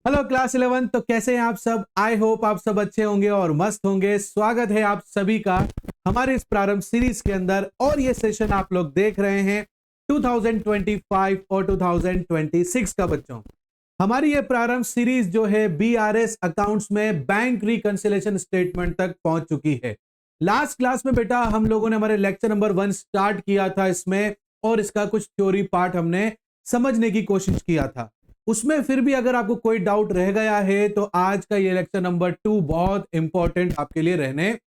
Hello class 11। तो कैसे हैं आप सब? आई होप आप सब अच्छे होंगे और मस्त होंगे। स्वागत है आप सभी का हमारे इस प्रारंभ सीरीज के अंदर। और ये सेशन आप लोग देख रहे हैं 2025 और 2026 का बच्चों। हमारी ये प्रारंभ सीरीज जो है बीआरएस अकाउंट्स में बैंक रिकंसिलेशन स्टेटमेंट तक पहुंच चुकी है। लास्ट क्लास में बेटा हम लोगों ने हमारे लेक्चर नंबर 1 स्टार्ट किया था इसमें, और इसका कुछ थ्योरी पार्ट हमने समझने की कोशिश किया था उसमें। फिर भी अगर आपको कोई डाउट रह गया है तो आज का ये लेक्चर नंबर 2 बहुत इंपॉर्टेंट आपके लिए रहने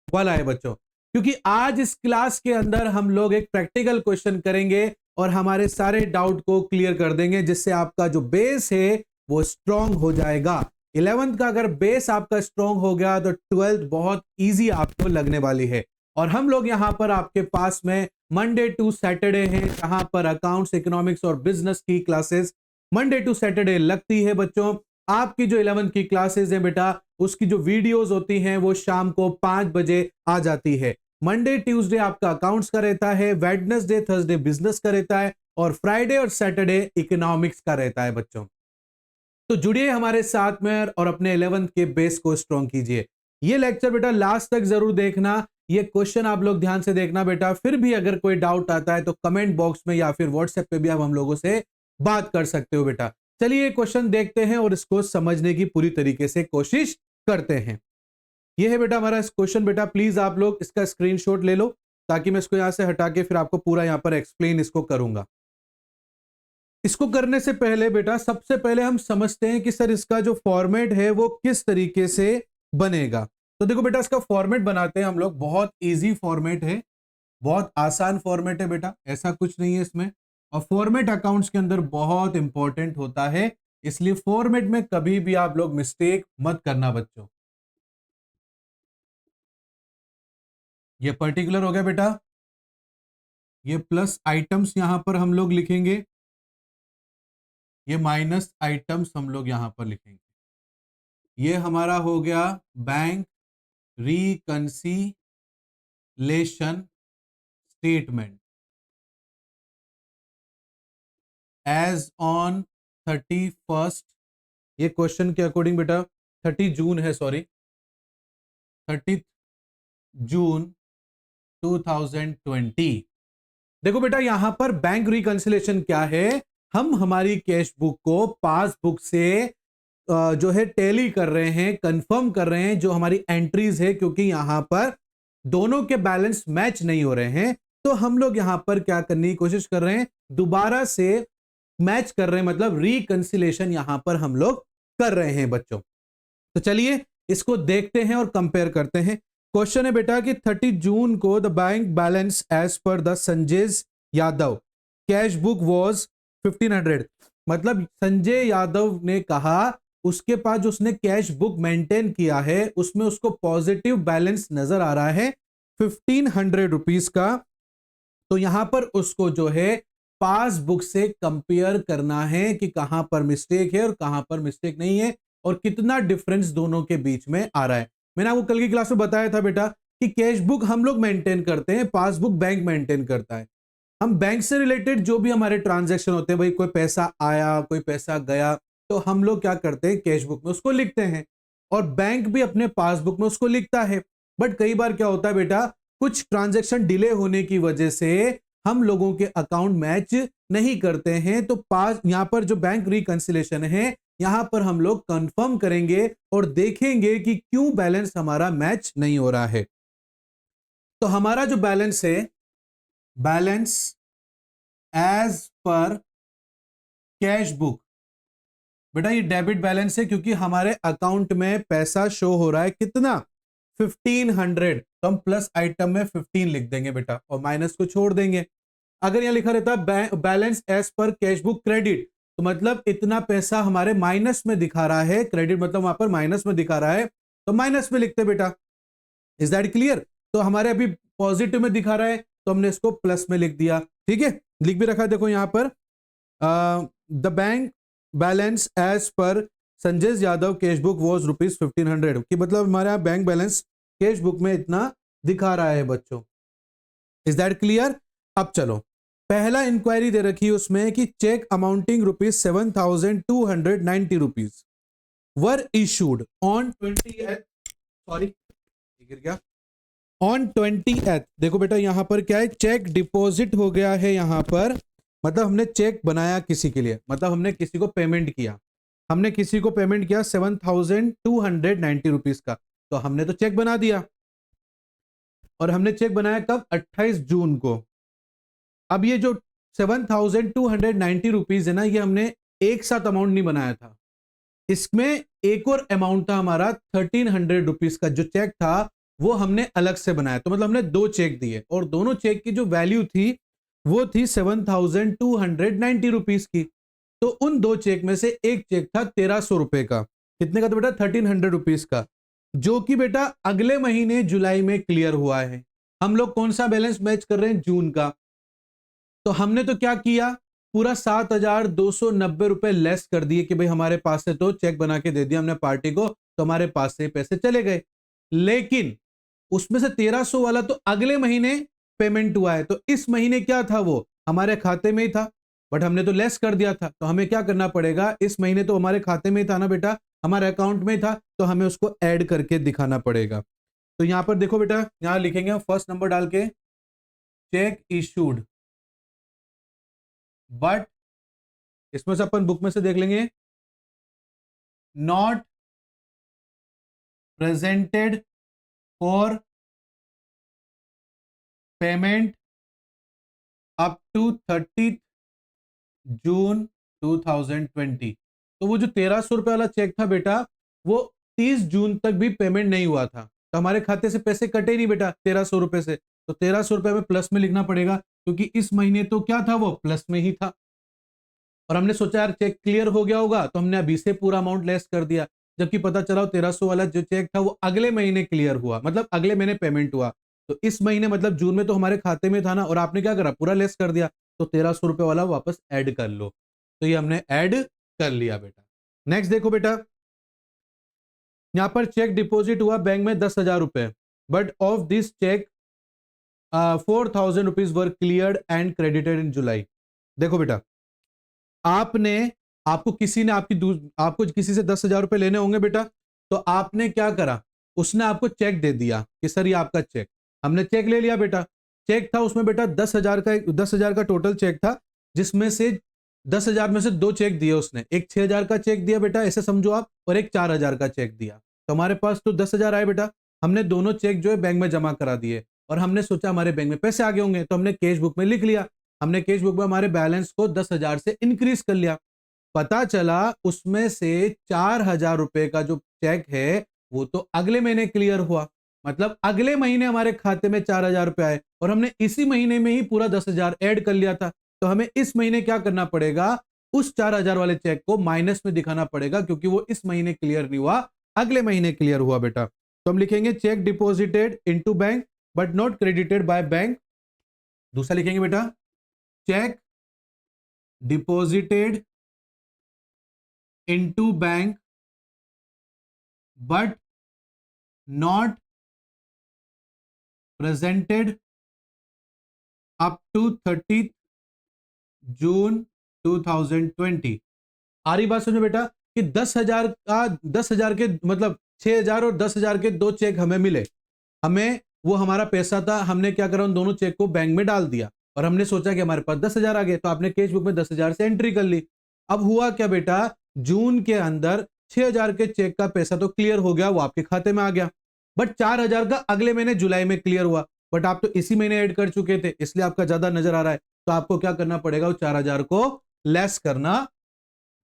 वाला है बच्चों, क्योंकि आज इस क्लास के अंदर हम लोग एक प्रैक्टिकल क्वेश्चन करेंगे और हमारे सारे डाउट को क्लियर कर देंगे, जिससे आपका जो बेस है वो स्ट्रांग हो जाएगा। 11th का अगर बेस आपका स्ट्रांग हो गया तो 12th बहुत इजी आपको लगने वाली है। और हम लोग यहां पर आपके पास में मंडे टू सैटरडे हैं, जहां पर अकाउंट्स, इकोनॉमिक्स और बिजनेस की क्लासेस मंडे टू सैटरडे लगती है बच्चों। आपकी जो 11th की क्लासेस है बेटा, उसकी जो वीडियोस होती हैं वो शाम को 5 बजे आ जाती है। मंडे ट्यूसडे आपका अकाउंट्स का रहता है, वेडनेसडे थर्सडे बिजनेस का रहता है, और फ्राइडे और सैटरडे इकोनॉमिक्स का रहता है बच्चों। तो जुड़िए हमारे साथ में और अपने 11th के बेस को स्ट्रॉन्ग कीजिए। ये लेक्चर बेटा लास्ट तक जरूर देखना, ये क्वेश्चन आप लोग ध्यान से देखना बेटा। फिर भी अगर कोई डाउट आता है तो कमेंट बॉक्स में या फिर व्हाट्सएप पे भी आप हम लोगों से बात कर सकते हो बेटा। चलिए क्वेश्चन देखते हैं और इसको समझने की पूरी तरीके से कोशिश करते हैं। ये है बेटा हमारा क्वेश्चन। बेटा प्लीज आप लोग इसका स्क्रीनशॉट ले लो, ताकि मैं इसको यहां से हटा के फिर आपको पूरा यहां पर एक्सप्लेन इसको करूंगा। इसको करने से पहले बेटा सबसे पहले हम समझते हैं कि सर इसका जो फॉर्मेट है वो किस तरीके से बनेगा। तो देखो बेटा इसका फॉर्मेट बनाते हैं हम लोग। बहुत इजी फॉर्मेट है, बहुत आसान फॉर्मेट है बेटा, ऐसा कुछ नहीं है इसमें। और फॉर्मेट अकाउंट्स के अंदर बहुत इंपॉर्टेंट होता है, इसलिए फॉर्मेट में कभी भी आप लोग मिस्टेक मत करना बच्चों। ये पर्टिकुलर हो गया बेटा, ये प्लस आइटम्स यहां पर हम लोग लिखेंगे, ये माइनस आइटम्स हम लोग यहां पर लिखेंगे। ये हमारा हो गया bank reconciliation statement as on 31st। ये क्वेश्चन के अकॉर्डिंग बेटा 30 जून है, सॉरी 30 जून 2020। देखो बेटा यहां पर बैंक रिकंसिलेशन क्या है, हम हमारी कैश बुक को पासबुक से जो है टैली कर रहे हैं, कंफर्म कर रहे हैं जो हमारी एंट्रीज है, क्योंकि यहां पर दोनों के बैलेंस मैच नहीं हो रहे हैं। तो हम लोग यहां पर क्या करने की कोशिश कर रहे हैं, दोबारा से मैच कर रहे हैं, मतलब रिकंसिलेशन यहां पर हम लोग कर रहे हैं बच्चों। तो चलिए इसको देखते हैं और कंपेयर करते हैं। क्वेश्चन है बेटा कि 30 जून को the bank balance as per the Sanjay Yadav cash book was 1500। मतलब संजय यादव ने कहा उसके पास जो उसने कैश बुक मेंटेन किया है उसमें उसको पॉजिटिव बैलेंस नजर आ रहा है 1500 रुपीज का। तो यहां पर उसको जो है पासबुक से कंपेयर करना है कि कहां पर मिस्टेक है और कहां पर मिस्टेक नहीं है, और कितना डिफरेंस दोनों के बीच में आ रहा है। मैंने आपको कल की क्लास में बताया था बेटा कि कैश बुक हम लोग मेंटेन करते हैं, पासबुक बैंक मेंटेन करता है। हम बैंक से रिलेटेड जो भी हमारे ट्रांजैक्शन होते हैं, भाई कोई पैसा आया कोई पैसा गया, तो हम लोग क्या करते हैं कैश बुक में उसको लिखते हैं, और बैंक भी अपने पासबुक में उसको लिखता है। बट कई बार क्या होता है बेटा, कुछ ट्रांजैक्शन डिले होने की वजह से हम लोगों के अकाउंट मैच नहीं करते हैं। तो पास यहां पर जो बैंक रिकंसिलेशन है, यहां पर हम लोग कंफर्म करेंगे और देखेंगे कि क्यों बैलेंस हमारा मैच नहीं हो रहा है। तो हमारा जो बैलेंस है, balance as per cash book, बेटा ये डेबिट बैलेंस है, क्योंकि हमारे अकाउंट में पैसा शो हो रहा है कितना 1500। तो हम प्लस आइटम में 15 लिख देंगे बेटा और माइनस को छोड़ देंगे। अगर यहां लिखा रहता balance as per cash book credit, तो मतलब इतना पैसा हमारे माइनस में दिखा रहा है, क्रेडिट मतलब वहां पर माइनस में दिखा रहा है, तो माइनस में लिखते बेटा। Is that clear? तो हमारे अभी पॉजिटिव में दिखा रहा है तो हमने इसको प्लस में लिख दिया। ठीक है, लिख भी रखा है देखो यहां पर the bank balance as per Sanjay Yadav cash book was ₹1500, कि मतलब हमारा बैंक बैलेंस कैश बुक में इतना दिखा रहा है बच्चों। Is that clear? अब चलो पहला इंक्वायरी दे रखी है उसमें कि cheque amounting ₹7290। Were issued on 20th, sorry गिर गया, ऑन 20th। देखो बेटा यहां पर क्या है, चेक डिपॉजिट हो गया है यहां पर, मतलब हमने चेक बनाया किसी के लिए, मतलब हमने किसी को पेमेंट किया, हमने किसी को पेमेंट किया 7,290 रुपीज का, तो हमने तो चेक बना दिया, और हमने चेक बनाया कब, 28 जून को। अब ये जो 7,290 रुपीज है ना, ये हमने एक साथ अमाउंट नहीं बनाया था, इसमें एक और अमाउंट था हमारा 1,300 रुपीज का, जो चेक था वो हमने अलग से बनाया, तो मतलब हमने दो चेक दिए, और दोनों चेक की जो वैल्यू थी वो थी 7,290 रुपीज की। तो उन दो चेक में से एक चेक था 1,300 रुपए का, कितने का था बेटा, 1,300 रुपीज का, जो कि बेटा अगले महीने जुलाई में क्लियर हुआ है। हम लोग कौन सा बैलेंस मैच कर रहे हैं, जून का। तो हमने तो क्या किया, पूरा 7,290 रुपए लेस कर दिए कि भाई हमारे पास से तो चेक बना के दे दिया हमने पार्टी को, तो हमारे पास से पैसे चले गए, लेकिन उसमें से 1,300 वाला तो अगले महीने पेमेंट हुआ है, तो इस महीने क्या था, वो हमारे खाते में ही था, बट हमने तो लेस कर दिया था, तो हमें क्या करना पड़ेगा, इस महीने तो हमारे खाते में ही था ना बेटा, हमारे अकाउंट में ही था, तो हमें उसको ऐड करके दिखाना पड़ेगा। तो यहां पर देखो बेटा, यहां लिखेंगे फर्स्ट नंबर डाल के, चेक इशूड, बट इसमें से अपन बुक में से देख लेंगे, not presented for payment up to 30 June 2020। तो वो जो 1,300 रुपए वाला चेक था बेटा, वो 30 जून तक भी पेमेंट नहीं हुआ था, तो हमारे खाते से पैसे कटे नहीं बेटा 1,300 रुपए से, तो 1,300 रुपए में प्लस में लिखना पड़ेगा, क्योंकि इस महीने तो क्या था, वो प्लस में ही था, और हमने सोचा यार चेक क्लियर हो गया होगा, तो हमने अभी से पूरा अमाउंट लेस कर दिया, जबकि पता चला 1,300 वाला जो चेक था वो अगले महीने क्लियर हुआ, मतलब अगले महीने पेमेंट हुआ, तो इस महीने मतलब जून में तो हमारे खाते में था ना, और आपने क्या करा, पूरा लेस कर दिया, तो 1,300 रुपए वाला वापस ऐड कर लो, तो ये हमने ऐड कर लिया बेटा। नेक्स्ट देखो बेटा, यहां पर चेक डिपॉजिट हुआ बैंक में 10,000 रुपए, but of this cheque 4,000 rupees were cleared and credited in July. देखो बेटा, आपने आपको किसी ने आपको किसी से 10,000 रुपए लेने होंगे बेटा, तो आपने क्या करा, उसने आपको चेक दे दिया कि सर ये आपका चेक, हमने चेक ले लिया बेटा, चेक था उसमें बेटा 10,000 का टोटल चेक था, जिसमें से 10,000 में से दो चेक दिए उसने, एक 6,000 का चेक दिया बेटा, ऐसे समझो आप, और एक 4,000 का चेक दिया, तो हमारे पास तो 10,000 आए बेटा, हमने दोनों चेक जो है बैंक में जमा करा दिए, और हमने सोचा हमारे बैंक में पैसे आ गए होंगे, तो हमने कैश बुक में लिख लिया, हमने कैश बुक में हमारे बैलेंस को 10,000 से इंक्रीज कर लिया, पता चला उसमें से 4,000 रुपए का जो चेक है वो तो अगले महीने क्लियर हुआ, मतलब अगले महीने हमारे खाते में 4,000 रुपए आए, और हमने इसी महीने में ही पूरा 10,000 ऐड कर लिया था, तो हमें इस महीने क्या करना पड़ेगा, उस 4,000 वाले चेक को माइनस में दिखाना पड़ेगा, क्योंकि वो इस महीने क्लियर नहीं हुआ, अगले महीने क्लियर हुआ बेटा। तो हम लिखेंगे cheque deposited into bank but not credited by bank. दूसरा लिखेंगे बेटा, cheque deposited into bank but not presented up to 30 June 2020। आ रही बात समझो बेटा कि 10,000 के मतलब 6,000 और 10,000 के दो चेक हमें मिले, हमें वो हमारा पैसा था, हमने क्या करा, उन दोनों चेक को बैंक में डाल दिया, और हमने सोचा कि हमारे पास 10,000 आ गए, तो आपने कैश बुक में 10,000 से एंट्री कर ली। अब हुआ क्या बेटा, जून के अंदर 6,000 के चेक का पैसा तो क्लियर हो गया, वो आपके खाते में आ गया, बट 4,000 का अगले महीने जुलाई में क्लियर हुआ, बट आप तो इसी महीने ऐड कर चुके थे, इसलिए आपका ज्यादा नजर आ रहा है, तो आपको क्या करना पड़ेगा, वो 4,000 को लेस करना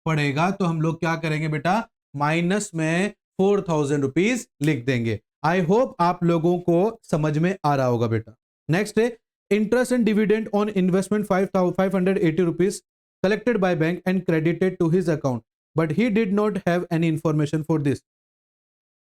पड़ेगा। तो हम लोग क्या करेंगे बेटा, माइनस में 4,000 रुपीज लिख देंगे। आई होप आप लोगों को समझ में आ रहा होगा बेटा। नेक्स्ट है interest and dividend on investment 580 rupees collected by bank and credited to his account but he did not have any information for this.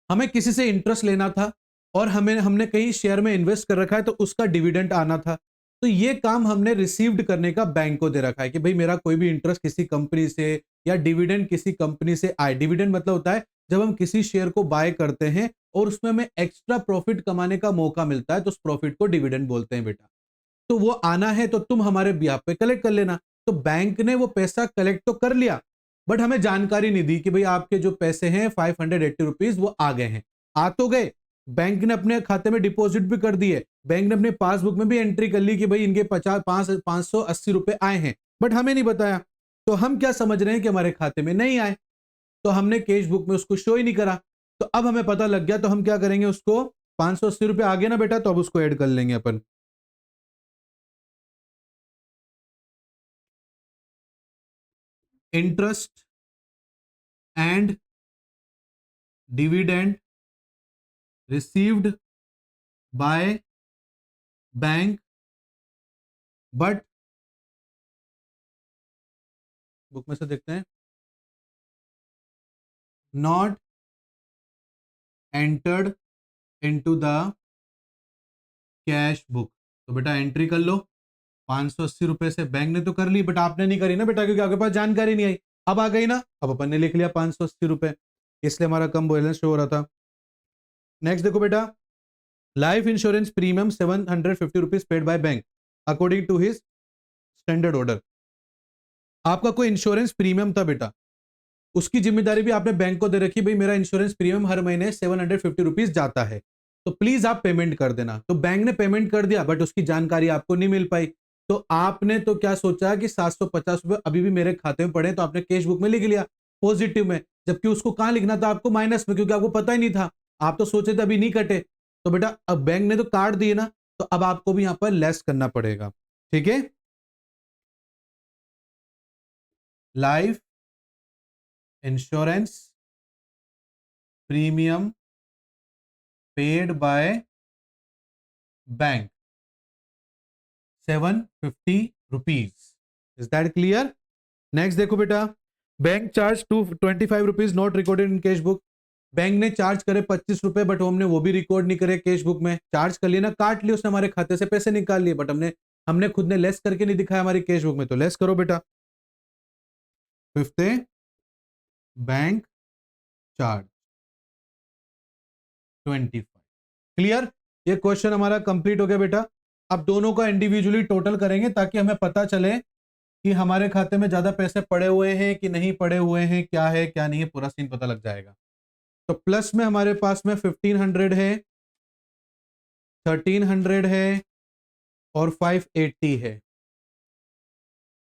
हमें किसी से इंटरेस्ट लेना था, और हमने कहीं शेयर में इन्वेस्ट कर रखा है, तो उसका डिविडेंड आना था, तो ये काम हमने रिसीव्ड करने का बैंक को दे रखा है कि भाई मेरा कोई भी इंटरेस्ट किसी कंपनी से या डिविडेंड किसी कंपनी से आए। डिविडेंड मतलब होता है जब हम किसी शेयर को बाय करते हैं और उसमें हमें एक्स्ट्रा प्रॉफिट कमाने का मौका मिलता है, तो उस प्रॉफिट को डिविडेंड बोलते हैं बेटा। तो वो आना है तो तुम हमारे बिहाफ पे कलेक्ट कर लेना। तो बैंक ने वो पैसा कलेक्ट तो कर लिया, बट हमें जानकारी नहीं दी कि भाई आपके जो पैसे हैं 580 रुपीज वो आ गए हैं। आ तो गए, बैंक ने अपने खाते में डिपॉजिट भी कर दिए, बैंक ने अपने पासबुक में भी एंट्री कर ली कि भाई इनके 580 रुपए आए हैं, बट हमें नहीं बताया। तो हम क्या समझ रहे हैं कि हमारे खाते में नहीं आए, तो हमने कैश बुक में उसको शो ही नहीं करा। तो अब हमें पता लग गया, तो हम क्या करेंगे, उसको 580 रुपए आ गए ना बेटा, तो अब उसको ऐड कर लेंगे अपन। Interest and dividend received by bank but, book में से देखते हैं, not entered into the cash book. तो बेटा एंट्री कर लो, 580 रुपए से बैंक ने तो कर ली, बट आपने नहीं करी ना बेटा, क्योंकि आपके पास जानकारी नहीं आई। अब आ गई ना, अब अपन ने लिख लिया 580 रुपए, इसलिए हमारा कम बैलेंस शो हो रहा था। नेक्स्ट देखो बेटा, life insurance premium 750 rupees paid by bank according to his standard order. आपका कोई इंश्योरेंस प्रीमियम था बेटा, उसकी जिम्मेदारी भी आपने बैंक को दे रखी, भाई मेरा इंश्योरेंस प्रीमियम हर महीने 750 रुपीज जाता है, तो प्लीज आप पेमेंट कर देना। तो बैंक ने पेमेंट कर दिया, बट उसकी जानकारी आपको नहीं मिल पाई। तो आपने तो क्या सोचा कि 750 रुपए अभी भी मेरे खाते में पड़े, तो आपने कैश बुक में लिख लिया पॉजिटिव में, जबकि उसको कहां लिखना था आपको, माइनस में, क्योंकि आपको पता ही नहीं था। आप तो सोचे थे अभी नहीं कटे, तो बेटा अब बैंक ने तो काट दिए ना, तो अब आपको भी यहां पर लेस करना पड़ेगा। ठीक है, life insurance premium paid by bank 750 rupees. Is that clear? Next देखो बेटा, bank charge 25 rupees not recorded in cash book. Bank ने चार्ज करे 25 रुपए, बट हमने वो भी रिकॉर्ड नहीं करे कैश बुक में। चार्ज कर लिया ना, काट लिया उसने, हमारे खाते से पैसे निकाल लिए, बट हमने हमने खुद ने लेस करके नहीं दिखाया हमारी कैश बुक में, तो लेस करो बेटा। फिफ्थ है बैंक चार्ज 25। क्लियर? ये क्वेश्चन हमारा कंप्लीट हो गया बेटा। अब दोनों का इंडिविजुअली टोटल करेंगे, ताकि हमें पता चले कि हमारे खाते में ज्यादा पैसे पड़े हुए हैं कि नहीं पड़े हुए हैं, क्या है क्या नहीं है, पूरा सीन पता लग जाएगा। तो प्लस में हमारे पास में 1500 है, 1300 है और 580 है,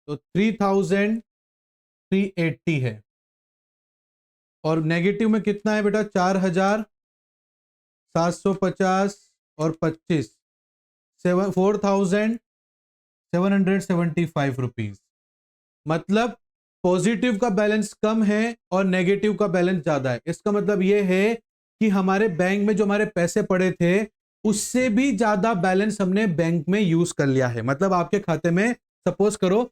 तो 3380 है। और नेगेटिव में कितना है बेटा, 4750 और 25, 4775 रुपीज। मतलब पॉजिटिव का बैलेंस कम है और नेगेटिव का बैलेंस ज्यादा है। इसका मतलब यह है कि हमारे बैंक में जो हमारे पैसे पड़े थे, उससे भी ज्यादा बैलेंस हमने बैंक में यूज कर लिया है। मतलब आपके खाते में सपोज करो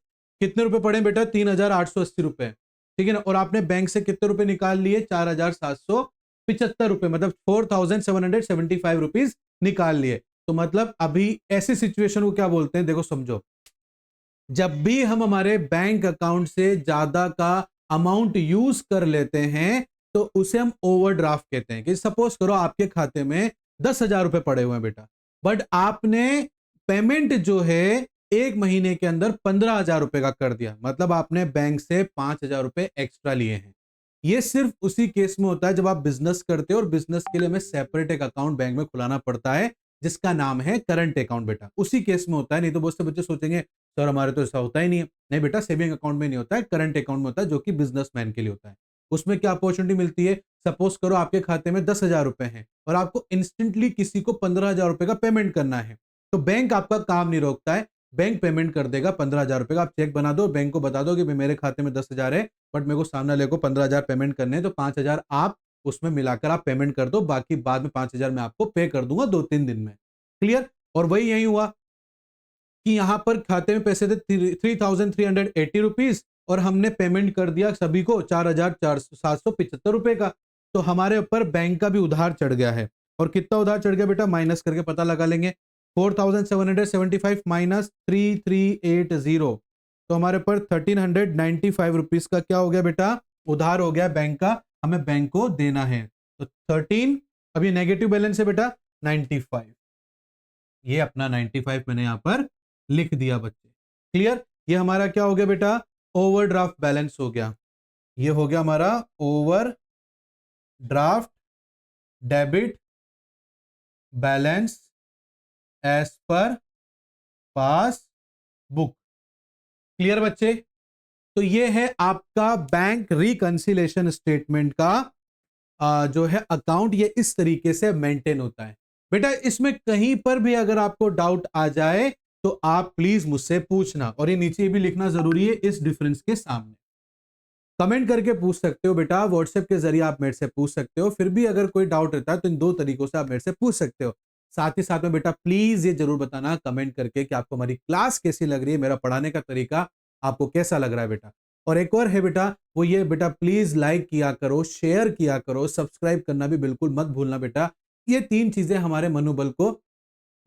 कितने रुपए पड़े बेटा, 3880 रुपए, ठीक है ना, और आपने बैंक से कितने रुपए निकाल लिए, 4775 रुपए, मतलब 4775 रुपीज निकाल लिए। तो मतलब अभी ऐसी सिचुएशन को क्या बोलते हैं, देखो समझो, जब भी हम हमारे बैंक अकाउंट से ज्यादा का अमाउंट यूज कर लेते हैं, तो उसे हम ओवरड्राफ्ट कहते हैं। कि सपोज करो आपके खाते में 10,000 रुपए पड़े हुए हैं बेटा, बट आपने पेमेंट जो है एक महीने के अंदर 15,000 रुपए का कर दिया, मतलब आपने बैंक से 5,000 रुपए एक्स्ट्रा लिए हैं। ये सिर्फ उसी केस में होता है जब आप बिजनेस करते हो, और बिजनेस के लिए हमें सेपरेट एक अकाउंट बैंक में खुलाना पड़ता है, जिसका नाम है करंट अकाउंट बेटा। उसी केस में होता है, नहीं तो बहुत से बच्चे सोचेंगे सर हमारे तो ऐसा होता ही नहीं है। नहीं बेटा, सेविंग अकाउंट में नहीं होता है, करंट अकाउंट में होता है, जो कि बिजनेसमैन के लिए होता है। उसमें क्या अपॉर्चुनिटी मिलती है, सपोज करो आपके खाते में 10,000 रुपए हैं और आपको इंस्टेंटली किसी को 15,000 रुपए का पेमेंट करना है, तो बैंक आपका काम नहीं रोकता है, बैंक पेमेंट कर देगा 15,000 रुपए का। आप चेक बना दो, बैंक को बता दो कि मेरे खाते में 10,000 है, बट मेरे को सामने वाले को 15,000 पेमेंट करने हैं, तो 5,000 आप उसमें मिलाकर आप पेमेंट कर दो, बाकी बाद में 5,000 मैं आपको पे कर दूंगा 2-3 दिन में। क्लियर? और वही यही हुआ कि यहां पर खाते में पैसे थे 3,380 रुपीज, और हमने पेमेंट कर दिया सभी को 4,775 रुपए का। तो हमारे ऊपर बैंक का भी उधार चढ़ गया है। और कितना उधार चढ़ गया बेटा, माइनस करके पता लगा लेंगे। 4,775 माइनस 3,380, तो हमारे ऊपर 1,395 रुपीज का क्या हो गया बेटा, उधार हो गया बैंक का, हमें बैंक को देना है। तो 13, अभी नेगेटिव बैलेंस है बेटा 95, ये अपना 95 मैंने यहां पर लिख दिया बच्चे। क्लियर? ये हमारा क्या हो गया बेटा, ओवरड्राफ्ट बैलेंस हो गया। ये हो गया हमारा overdraft debit balance as per पास बुक। क्लियर बच्चे? तो ये है आपका बैंक रिकंसिलेशन स्टेटमेंट का जो है अकाउंट, ये इस तरीके से मेंटेन होता है। बेटा इसमें कहीं पर भी अगर आपको डाउट आ जाए तो आप प्लीज मुझसे पूछना, और ये नीचे भी लिखना जरूरी है इस डिफरेंस के सामने। कमेंट करके पूछ सकते हो बेटा, व्हाट्सएप के जरिए आप मेरे से पूछ सकते हो, फिर भी अगर कोई डाउट रहता है तो इन दो तरीकों से आप मेरे से पूछ सकते हो। साथ ही साथ में बेटा प्लीज ये जरूर बताना कमेंट करके कि आपको हमारी क्लास कैसी लग रही है, मेरा पढ़ाने का तरीका आपको कैसा लग रहा है बेटा। और एक और है बेटा, वो ये बेटा प्लीज लाइक किया करो, शेयर किया करो, सब्सक्राइब करना भी बिल्कुल मत भूलना बेटा। ये तीन चीजें हमारे मनोबल को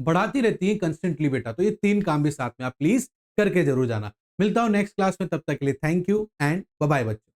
बढ़ाती रहती है कंस्टेंटली बेटा, तो ये तीन काम भी साथ में आप प्लीज करके जरूर जाना। मिलता हूं नेक्स्ट क्लास में, तब तक के लिए thank you and bye bye बच्चों।